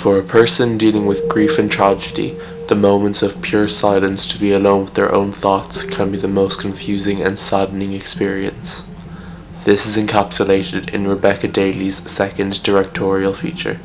For a person dealing with grief and tragedy, the moments of pure silence to be alone with their own thoughts can be the most confusing and saddening experience. This is encapsulated in Rebecca Daly's second directorial feature.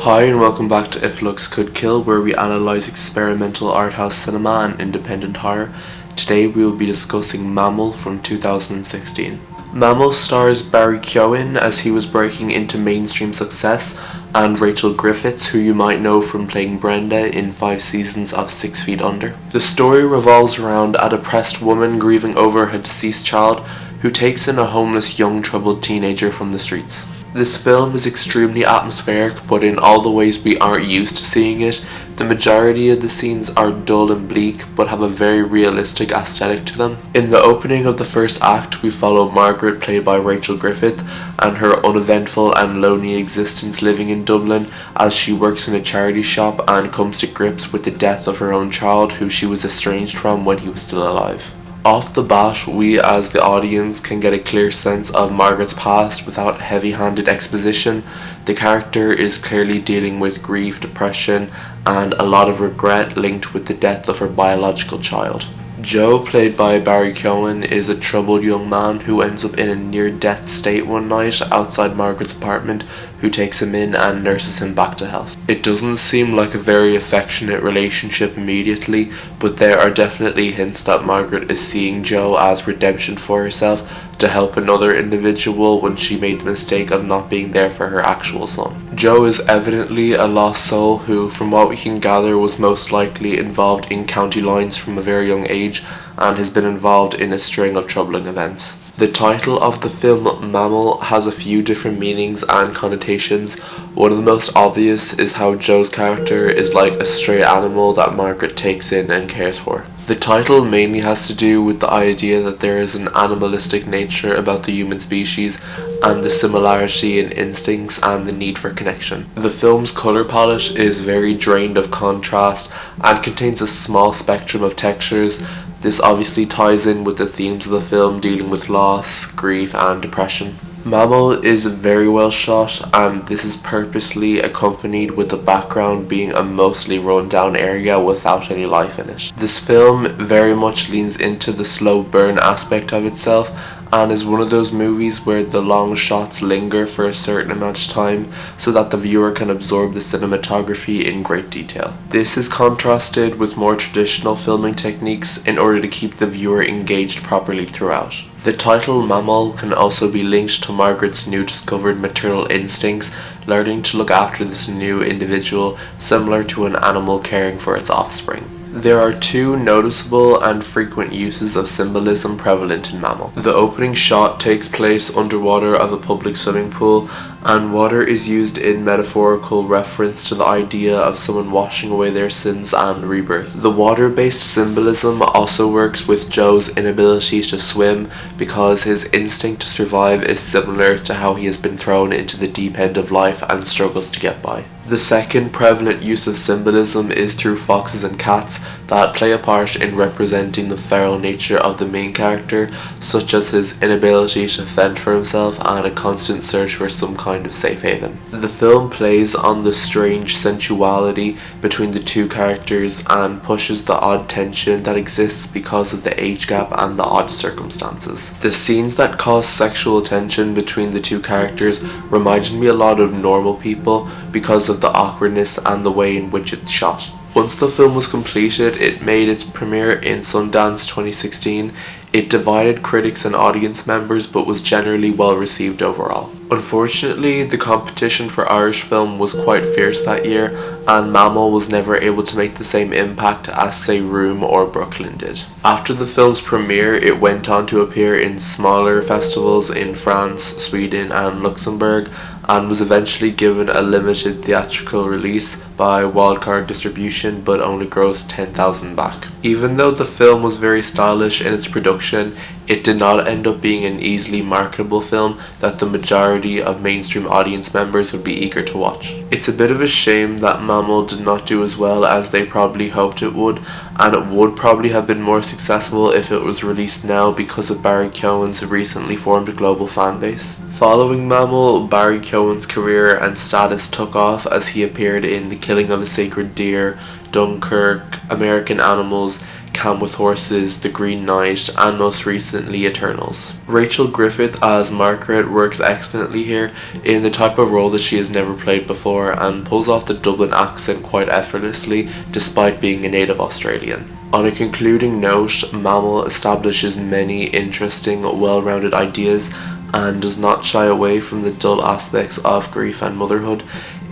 Hi and welcome back to If Looks Could Kill, where we analyse experimental art house cinema and independent horror. Today we will be discussing Mammal from 2016. Mammal stars Barry Keoghan as he was breaking into mainstream success, and Rachel Griffiths, who you might know from playing Brenda in 5 seasons of 6 Feet Under. The story revolves around a depressed woman grieving over her deceased child who takes in a homeless young troubled teenager from the streets. This film is extremely atmospheric, but in all the ways we aren't used to seeing it. The majority of the scenes are dull and bleak, but have a very realistic aesthetic to them. In the opening of the first act, we follow Margaret, played by Rachel Griffith, and her uneventful and lonely existence living in Dublin as she works in a charity shop and comes to grips with the death of her own child, who she was estranged from when he was still alive. Off the bat, we as the audience can get a clear sense of Margaret's past without heavy-handed exposition. The character is clearly dealing with grief, depression, and a lot of regret linked with the death of her biological child. Joe, played by Barry Keoghan, is a troubled young man who ends up in a near-death state one night outside Margaret's apartment, who takes him in and nurses him back to health. It doesn't seem like a very affectionate relationship immediately, but there are definitely hints that Margaret is seeing Joe as redemption for herself to help another individual when she made the mistake of not being there for her actual son. Joe is evidently a lost soul who, from what we can gather, was most likely involved in county lines from a very young age and has been involved in a string of troubling events. The title of the film, Mammal, has a few different meanings and connotations. One of the most obvious is how Joe's character is like a stray animal that Margaret takes in and cares for. The title mainly has to do with the idea that there is an animalistic nature about the human species and the similarity in instincts and the need for connection. The film's colour palette is very drained of contrast and contains a small spectrum of textures. This obviously ties in with the themes of the film dealing with loss, grief, and depression. Mammal is very well shot, and this is purposely accompanied with the background being a mostly run down area without any life in it. This film very much leans into the slow burn aspect of itself, and is one of those movies where the long shots linger for a certain amount of time so that the viewer can absorb the cinematography in great detail. This is contrasted with more traditional filming techniques in order to keep the viewer engaged properly throughout. The title Mammal can also be linked to Margaret's new discovered maternal instincts, learning to look after this new individual, similar to an animal caring for its offspring. There are 2 noticeable and frequent uses of symbolism prevalent in Mammal. The opening shot takes place underwater of a public swimming pool, and water is used in metaphorical reference to the idea of someone washing away their sins and rebirth. The water-based symbolism also works with Joe's inability to swim because his instinct to survive is similar to how he has been thrown into the deep end of life and struggles to get by. The second prevalent use of symbolism is through foxes and cats that play a part in representing the feral nature of the main character, such as his inability to fend for himself and a constant search for some kind of safe haven. The film plays on the strange sensuality between the 2 characters and pushes the odd tension that exists because of the age gap and the odd circumstances. The scenes that cause sexual tension between the 2 characters reminded me a lot of Normal People because of the awkwardness and the way in which it's shot. Once the film was completed, it made its premiere in Sundance 2016. It divided critics and audience members, but was generally well received overall. Unfortunately, the competition for Irish film was quite fierce that year, and Mammal was never able to make the same impact as, say, Room or Brooklyn did. After the film's premiere, it went on to appear in smaller festivals in France, Sweden, and Luxembourg, and was eventually given a limited theatrical release by wildcard distribution, but only grossed 10,000 back. Even though the film was very stylish in its production, It did not end up being an easily marketable film that the majority of mainstream audience members would be eager to watch. It's a bit of a shame that Mammal did not do as well as they probably hoped it would, and it would probably have been more successful if it was released now because of Barry Keoghan's recently formed global fan base. Following Mammal, Barry Keoghan's career and status took off as he appeared in The Killing of a Sacred Deer, Dunkirk, American Animals, Camp with Horses, The Green Knight, and most recently Eternals. Rachel Griffith as Margaret works excellently here in the type of role that she has never played before and pulls off the Dublin accent quite effortlessly despite being a native Australian. On a concluding note, Mammal establishes many interesting, well-rounded ideas and does not shy away from the dull aspects of grief and motherhood.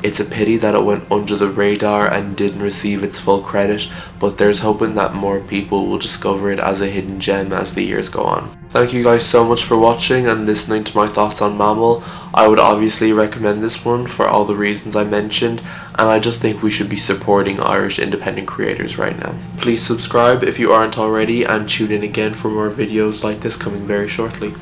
It's a pity that it went under the radar and didn't receive its full credit, but there's hoping that more people will discover it as a hidden gem as the years go on. Thank you guys so much for watching and listening to my thoughts on Mammal. I would obviously recommend this one for all the reasons I mentioned, and I just think we should be supporting Irish independent creators right now. Please subscribe if you aren't already and tune in again for more videos like this coming very shortly.